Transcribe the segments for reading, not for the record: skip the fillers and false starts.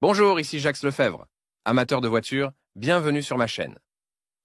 Bonjour, ici Jacques Lefebvre. Amateur de voitures, bienvenue sur ma chaîne.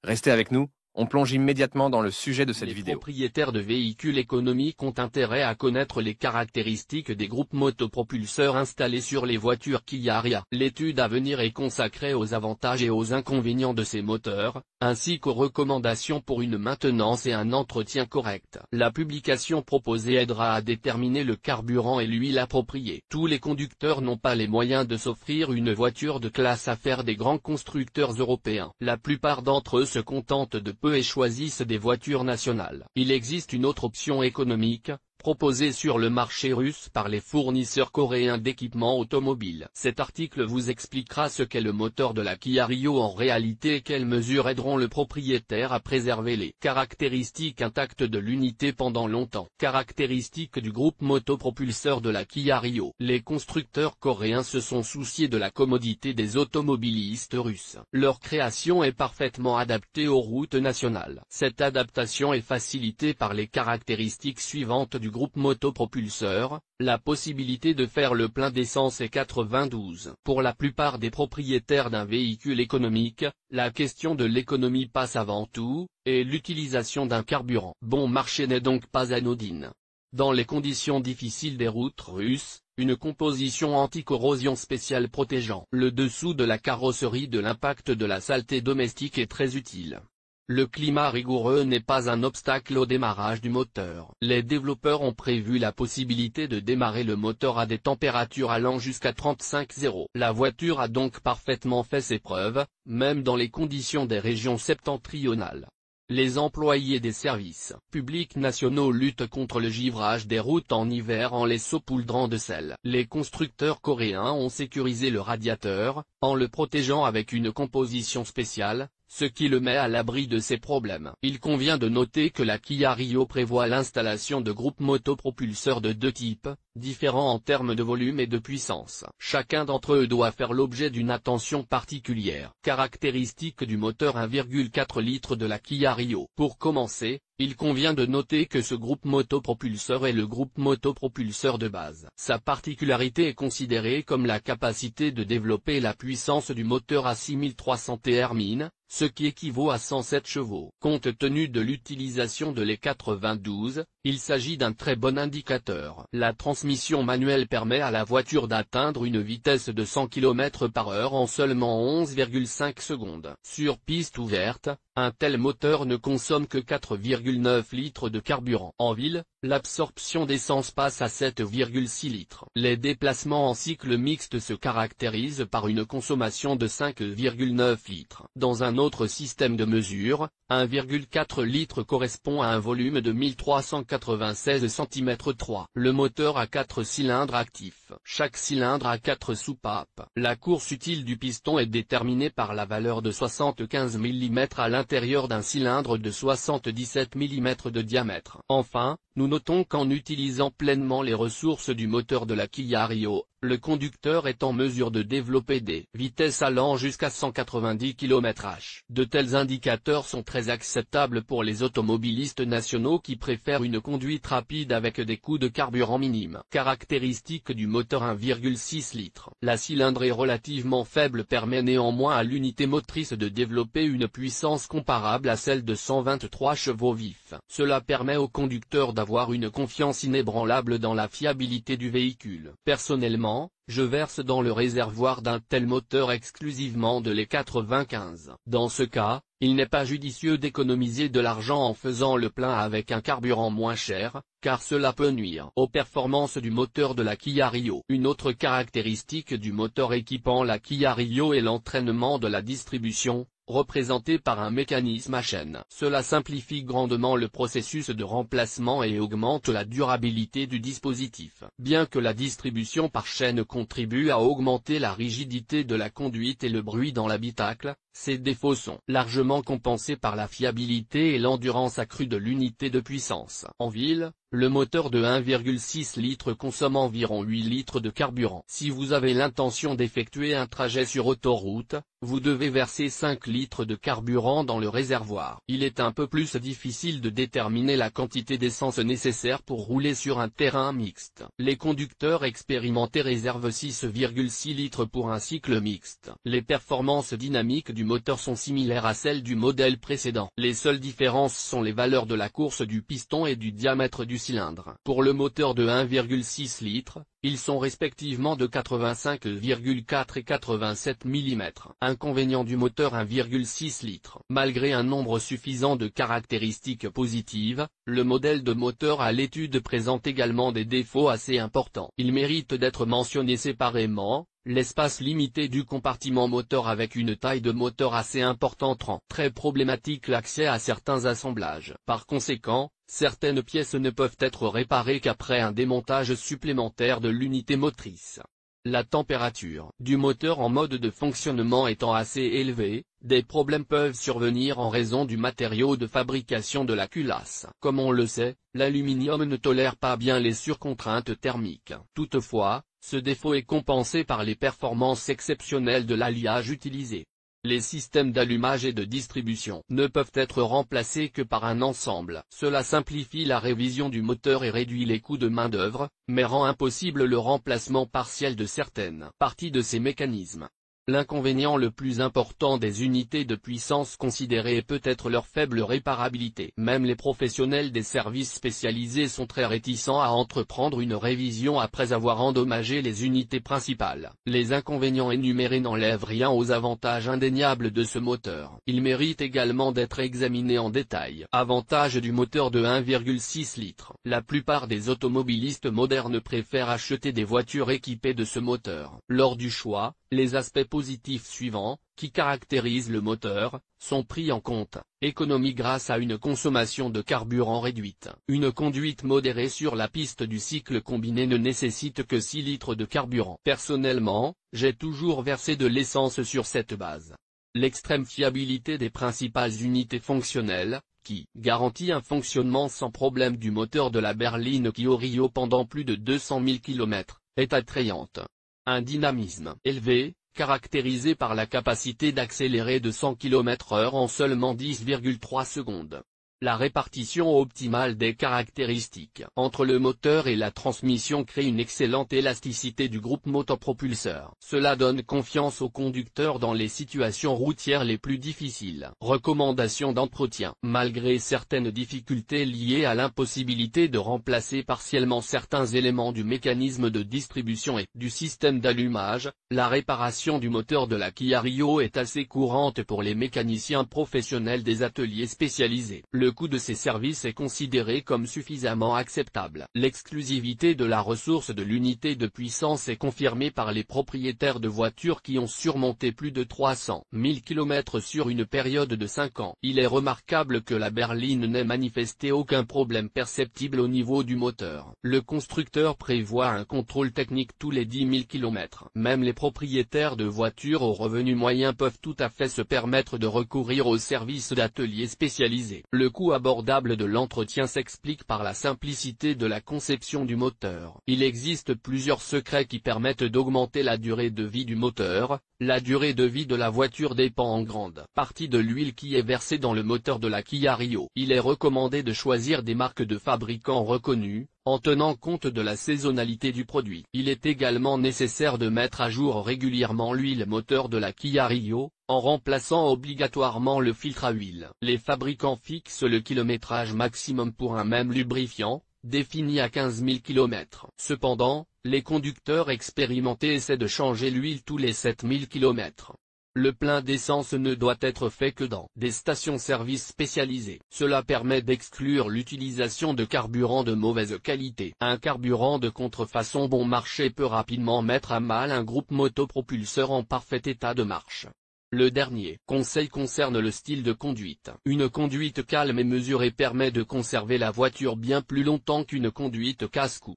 Restez avec nous, on plonge immédiatement dans le sujet de cette vidéo. Les propriétaires de véhicules économiques ont intérêt à connaître les caractéristiques des groupes motopropulseurs installés sur les voitures Kia Rio. L'étude à venir est consacrée aux avantages et aux inconvénients de ces moteurs, ainsi qu'aux recommandations pour une maintenance et un entretien correct. La publication proposée aidera à déterminer le carburant et l'huile appropriée. Tous les conducteurs n'ont pas les moyens de s'offrir une voiture de classe affaire des grands constructeurs européens. La plupart d'entre eux se contentent de peu et choisissent des voitures nationales. Il existe une autre option économique, proposée sur le marché russe par les fournisseurs coréens d'équipements automobiles. Cet article vous expliquera ce qu'est le moteur de la Kia Rio en réalité et quelles mesures aideront le propriétaire à préserver les caractéristiques intactes de l'unité pendant longtemps. Caractéristiques du groupe motopropulseur de la Kia Rio. Les constructeurs coréens se sont souciés de la commodité des automobilistes russes. Leur création est parfaitement adaptée aux routes nationales. Cette adaptation est facilitée par les caractéristiques suivantes du groupe motopropulseur, la possibilité de faire le plein d'essence et 92. Pour la plupart des propriétaires d'un véhicule économique, la question de l'économie passe avant tout, et l'utilisation d'un carburant bon marché n'est donc pas anodine. Dans les conditions difficiles des routes russes, une composition anti-corrosion spéciale protégeant le dessous de la carrosserie de l'impact de la saleté domestique est très utile. Le climat rigoureux n'est pas un obstacle au démarrage du moteur. Les développeurs ont prévu la possibilité de démarrer le moteur à des températures allant jusqu'à 35°. La voiture a donc parfaitement fait ses preuves, même dans les conditions des régions septentrionales. Les employés des services publics nationaux luttent contre le givrage des routes en hiver en les saupoudrant de sel. Les constructeurs coréens ont sécurisé le radiateur, en le protégeant avec une composition spéciale, ce qui le met à l'abri de ces problèmes. Il convient de noter que la Kia Rio prévoit l'installation de groupes motopropulseurs de deux types, différents en termes de volume et de puissance. Chacun d'entre eux doit faire l'objet d'une attention particulière. Caractéristiques du moteur 1,4 litres de la Kia Rio. Pour commencer, il convient de noter que ce groupe motopropulseur est le groupe motopropulseur de base. Sa particularité est considérée comme la capacité de développer la puissance du moteur à 6300 Thermin, ce qui équivaut à 107 chevaux. Compte tenu de l'utilisation de l'E92, il s'agit d'un très bon indicateur. La transmission manuelle permet à la voiture d'atteindre une vitesse de 100 km/h en seulement 11,5 secondes. Sur piste ouverte, un tel moteur ne consomme que 4,9 litres de carburant. En ville, l'absorption d'essence passe à 7,6 litres. Les déplacements en cycle mixte se caractérisent par une consommation de 5,9 litres. Dans un autre système de mesure, 1,4 litres correspond à un volume de 1396 cm3. Le moteur a 4 cylindres actifs. Chaque cylindre a 4 soupapes. La course utile du piston est déterminée par la valeur de 75 mm à l'intérieur d'un cylindre de 77 mm de diamètre. Enfin, nous notons qu'en utilisant pleinement les ressources du moteur de la Kia Rio, le conducteur est en mesure de développer des vitesses allant jusqu'à 190 km/h. De tels indicateurs sont très acceptables pour les automobilistes nationaux qui préfèrent une conduite rapide avec des coûts de carburant minimes. Caractéristiques du moteur 1,6 litres. La cylindrée relativement faible permet néanmoins à l'unité motrice de développer une puissance comparable à celle de 123 chevaux vifs. Cela permet au conducteur d'avoir une confiance inébranlable dans la fiabilité du véhicule. Personnellement, je verse dans le réservoir d'un tel moteur exclusivement de l'E95. Dans ce cas, il n'est pas judicieux d'économiser de l'argent en faisant le plein avec un carburant moins cher, car cela peut nuire aux performances du moteur de la Kia Rio. Une autre caractéristique du moteur équipant la Kia Rio est l'entraînement de la distribution, représenté par un mécanisme à chaîne. Cela simplifie grandement le processus de remplacement et augmente la durabilité du dispositif. Bien que la distribution par chaîne contribue à augmenter la rigidité de la conduite et le bruit dans l'habitacle, ces défauts sont largement compensés par la fiabilité et l'endurance accrue de l'unité de puissance. En ville, Le moteur de 1,6 litres consomme environ 8 litres de carburant. Si vous avez l'intention d'effectuer un trajet sur autoroute, vous devez verser 5 litres de carburant dans le réservoir. Il est un peu plus difficile de déterminer la quantité d'essence nécessaire pour rouler sur un terrain mixte. Les conducteurs expérimentés réservent 6,6 litres pour un cycle mixte. Les performances dynamiques du moteur sont similaires à celles du modèle précédent. Les seules différences sont les valeurs de la course du piston et du diamètre du cylindre. Pour le moteur de 1,6 litres, ils sont respectivement de 85,4 et 87 mm. Inconvénient du moteur 1,6 litres. Malgré un nombre suffisant de caractéristiques positives, le modèle de moteur à l'étude présente également des défauts assez importants. Il mérite d'être mentionné séparément. L'espace limité du compartiment moteur avec une taille de moteur assez importante rend très problématique l'accès à certains assemblages. Par conséquent, certaines pièces ne peuvent être réparées qu'après un démontage supplémentaire de l'unité motrice. La température du moteur en mode de fonctionnement étant assez élevée, des problèmes peuvent survenir en raison du matériau de fabrication de la culasse. Comme on le sait, l'aluminium ne tolère pas bien les surcontraintes thermiques. Toutefois, ce défaut est compensé par les performances exceptionnelles de l'alliage utilisé. Les systèmes d'allumage et de distribution ne peuvent être remplacés que par un ensemble. Cela simplifie la révision du moteur et réduit les coûts de main-d'œuvre, mais rend impossible le remplacement partiel de certaines parties de ces mécanismes. L'inconvénient le plus important des unités de puissance considérées est peut-être leur faible réparabilité. Même les professionnels des services spécialisés sont très réticents à entreprendre une révision après avoir endommagé les unités principales. Les inconvénients énumérés n'enlèvent rien aux avantages indéniables de ce moteur. Il mérite également d'être examiné en détail. Avantages du moteur de 1,6 litres. La plupart des automobilistes modernes préfèrent acheter des voitures équipées de ce moteur. Lors du choix, les aspects positifs suivants, qui caractérisent le moteur, sont pris en compte. Économie grâce à une consommation de carburant réduite. Une conduite modérée sur la piste du cycle combiné ne nécessite que 6 litres de carburant. Personnellement, j'ai toujours versé de l'essence sur cette base. L'extrême fiabilité des principales unités fonctionnelles, qui garantit un fonctionnement sans problème du moteur de la berline Kia Rio pendant plus de 200 000 km, est attrayante. Un dynamisme élevé, caractérisé par la capacité d'accélérer de 100 km/h en seulement 10,3 secondes. La répartition optimale des caractéristiques entre le moteur et la transmission crée une excellente élasticité du groupe motopropulseur. Cela donne confiance aux conducteurs dans les situations routières les plus difficiles. Recommandations d'entretien. Malgré certaines difficultés liées à l'impossibilité de remplacer partiellement certains éléments du mécanisme de distribution et du système d'allumage, la réparation du moteur de la Kia Rio est assez courante pour les mécaniciens professionnels des ateliers spécialisés. Le coût de ces services est considéré comme suffisamment acceptable. L'exclusivité de la ressource de l'unité de puissance est confirmée par les propriétaires de voitures qui ont surmonté plus de 300 000 km sur une période de 5 ans. Il est remarquable que la berline n'ait manifesté aucun problème perceptible au niveau du moteur. Le constructeur prévoit un contrôle technique tous les 10 000 km. Même les propriétaires de voitures aux revenus moyens peuvent tout à fait se permettre de recourir aux services d'ateliers spécialisés. Le coût abordable de l'entretien s'explique par la simplicité de la conception du moteur. Il existe plusieurs secrets qui permettent d'augmenter la durée de vie du moteur. La durée de vie de la voiture dépend en grande partie de l'huile qui est versée dans le moteur de la Kia Rio. Il est recommandé de choisir des marques de fabricants reconnus, en tenant compte de la saisonnalité du produit. Il est également nécessaire de mettre à jour régulièrement l'huile moteur de la Kia Rio, en remplaçant obligatoirement le filtre à huile. Les fabricants fixent le kilométrage maximum pour un même lubrifiant, défini à 15 000 km. Cependant, les conducteurs expérimentés essaient de changer l'huile tous les 7 000 km. Le plein d'essence ne doit être fait que dans des stations-service spécialisées. Cela permet d'exclure l'utilisation de carburant de mauvaise qualité. Un carburant de contrefaçon bon marché peut rapidement mettre à mal un groupe motopropulseur en parfait état de marche. Le dernier conseil concerne le style de conduite. Une conduite calme et mesurée permet de conserver la voiture bien plus longtemps qu'une conduite casse-cou.